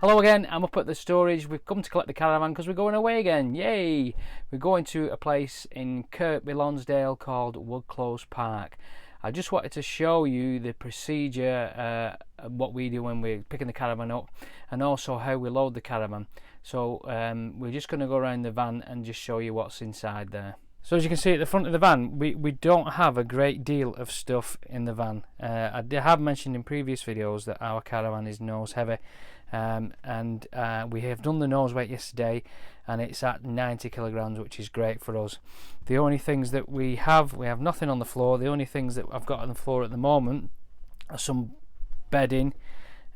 Hello again, I'm up at the storage. We've come to collect the caravan because we're going away again. Yay! We're going to a place in Kirkby Lonsdale called Wood Close Park. I just wanted to show you the procedure, what we do when we're picking the caravan up, and also how we load the caravan. So we're just going to go around the van and just show you what's inside there. So as you can see at the front of the van, we don't have a great deal of stuff in the van. I have mentioned in previous videos that our caravan is nose heavy, and we have done the nose weight yesterday and it's at 90 kilograms, which is great for us. The only things that we have nothing on the floor. The only things that I've got on the floor at the moment are some bedding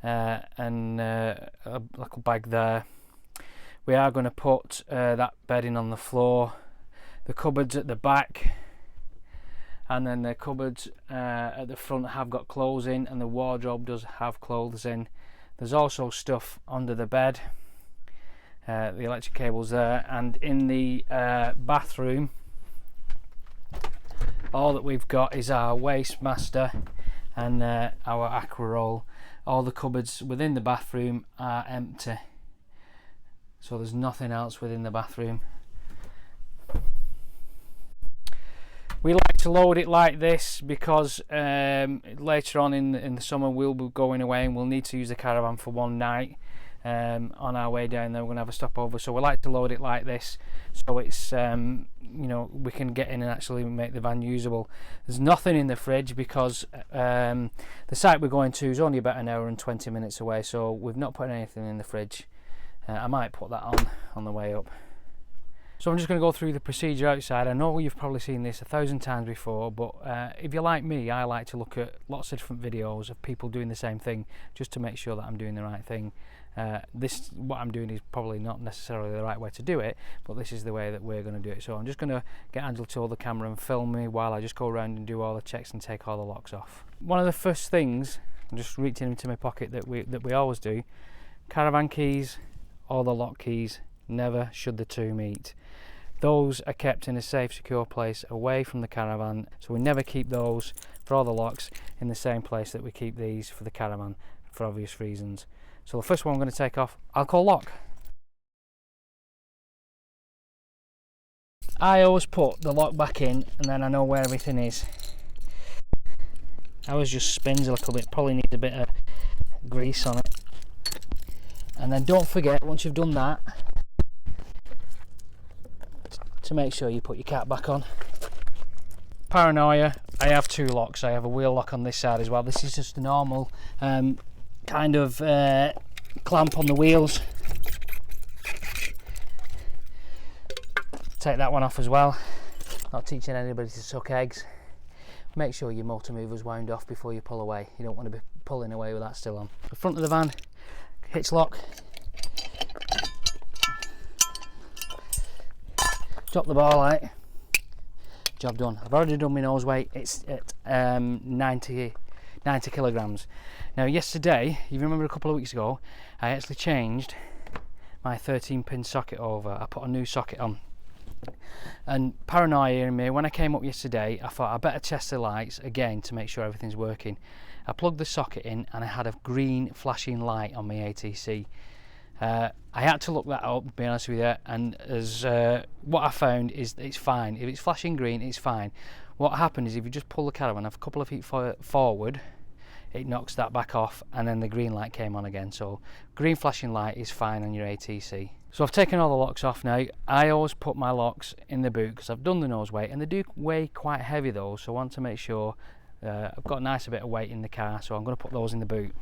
and a little bag there. We are going to put that bedding on the floor, the cupboards at the back, and then the cupboards at the front have got clothes in, and the wardrobe does have clothes in. There's also stuff under the bed, the electric cables there, and in the bathroom all that we've got is our waste master and our aqua roll. All the cupboards within the bathroom are empty, so there's nothing else within the bathroom. We like to load it like this because later on in the summer we'll be going away and we'll need to use the caravan for one night. On our way down there we're going to have a stopover, so we like to load it like this so it's you know, we can get in and actually make the van usable. There's nothing in the fridge because the site we're going to is only about an hour and 20 minutes away, so we've not put anything in the fridge. I might put that on the way up. So I'm just going to go through the procedure outside. I know you've probably seen this 1,000 times before, but if you're like me, I like to look at lots of different videos of people doing the same thing just to make sure that I'm doing the right thing. What I'm doing is probably not necessarily the right way to do it, but this is the way that we're going to do it. So I'm just going to get Angela to hold the camera and film me while I just go around and do all the checks and take all the locks off. One of the first things, I'm just reaching into my pocket, that we always do: caravan keys or the lock keys. Never should the two meet. Those are kept in a safe, secure place away from the caravan, so we never keep those for all the locks in the same place that we keep these for the caravan, for obvious reasons. So the first one I'm going to take off, I'll call lock. I always put the lock back in and then I know where everything is. Ours just spins a little bit, probably needs a bit of grease on it. And then don't forget, once you've done that, to make sure you put your cap back on. Paranoia, I have two locks. I have a wheel lock on this side as well. This is just a normal kind of clamp on the wheels. Take that one off as well. Not teaching anybody to suck eggs. Make sure your motor mover's wound off before you pull away. You don't want to be pulling away with that still on. The front of the van, hitch lock. Drop the bar light. Job done. I've already done my nose weight. It's at 90 kilograms. Now yesterday, you remember a couple of weeks ago, I actually changed my 13-pin socket over. I put a new socket on. And paranoia in me, when I came up yesterday, I thought I better test the lights again to make sure everything's working. I plugged the socket in and I had a green flashing light on my ATC. I had to look that up, to be honest with you, and as what I found is it's fine. If it's flashing green, it's fine. What happened is if you just pull the caravan a couple of feet forward, it knocks that back off and then the green light came on again. So green flashing light is fine on your ATC. So I've taken all the locks off now. I always put my locks in the boot because I've done the nose weight, and they do weigh quite heavy though, so I want to make sure I've got a nice bit of weight in the car, so I'm going to put those in the boot.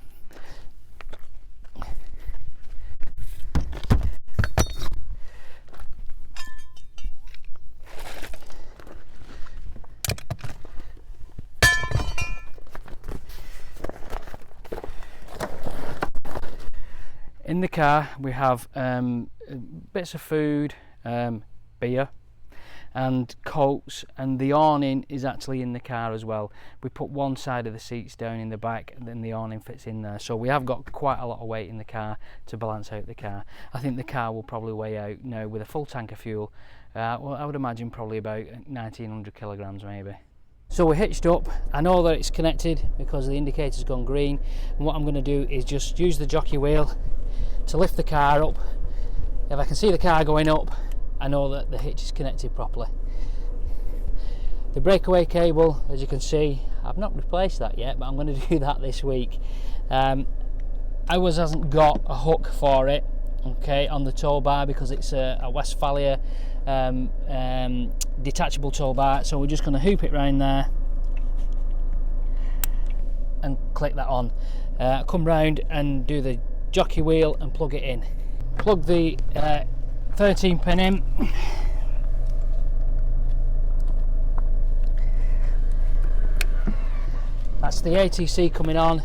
In the car we have bits of food, beer and coats, and the awning is actually in the car as well. We put one side of the seats down in the back and then the awning fits in there, so we have got quite a lot of weight in the car to balance out the car. I think the car will probably weigh out now with a full tank of fuel, well, I would imagine probably about 1900 kilograms maybe. So we're hitched up. I know that it's connected because the indicator's gone green, and what I'm going to do is just use the jockey wheel to lift the car up. If I can see the car going up, I know that the hitch is connected properly. The breakaway cable, as you can see, I've not replaced that yet, but I'm going to do that this week. Ours hasn't got a hook for it, okay, on the tow bar because it's a Westphalia detachable tow bar, so we're just going to hoop it round there and click that on. Come round and do the jockey wheel and plug it in. Plug the 13 pin in. That's the ATC coming on,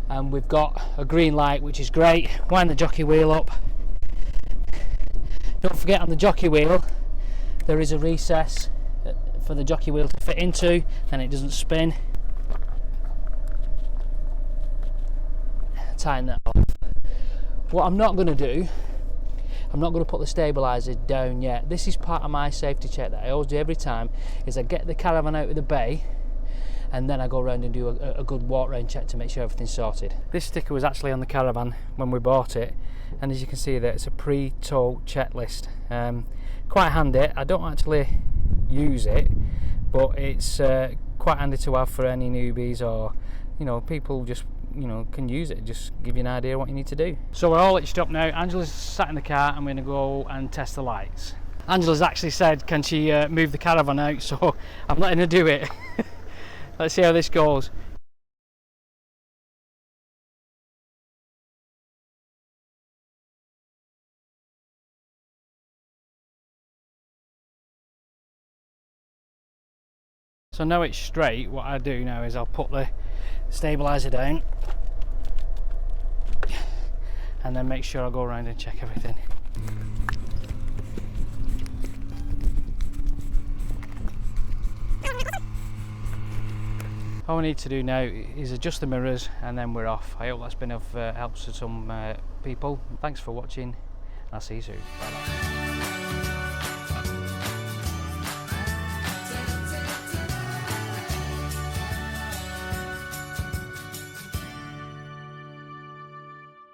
and we've got a green light, which is great. Wind the jockey wheel up. Don't forget, on the jockey wheel there is a recess for the jockey wheel to fit into and it doesn't spin. Tighten that off. What I'm not going to do, I'm not going to put the stabiliser down yet. This is part of my safety check that I always do every time, is I get the Caravan out of the bay and then I go around and do a good walk round check to make sure everything's sorted. This sticker was actually on the Caravan when we bought it, and as you can see there, it's a pre-tow checklist. Quite handy. I don't actually use it, but it's quite handy to have for any newbies, or people just can use it, just give you an idea what you need to do. So we're all hitched up now. Angela's sat in the car and we're going to go and test the lights. Angela's actually said can she move the Caravan out, so I'm letting her do it. Let's see how this goes. So now it's straight, what I do now is I'll put the stabiliser down and then make sure I go around and check everything. All we need to do now is adjust the mirrors and then we're off. I hope that's been of help to some people. Thanks for watching. I'll see you soon. Bye bye.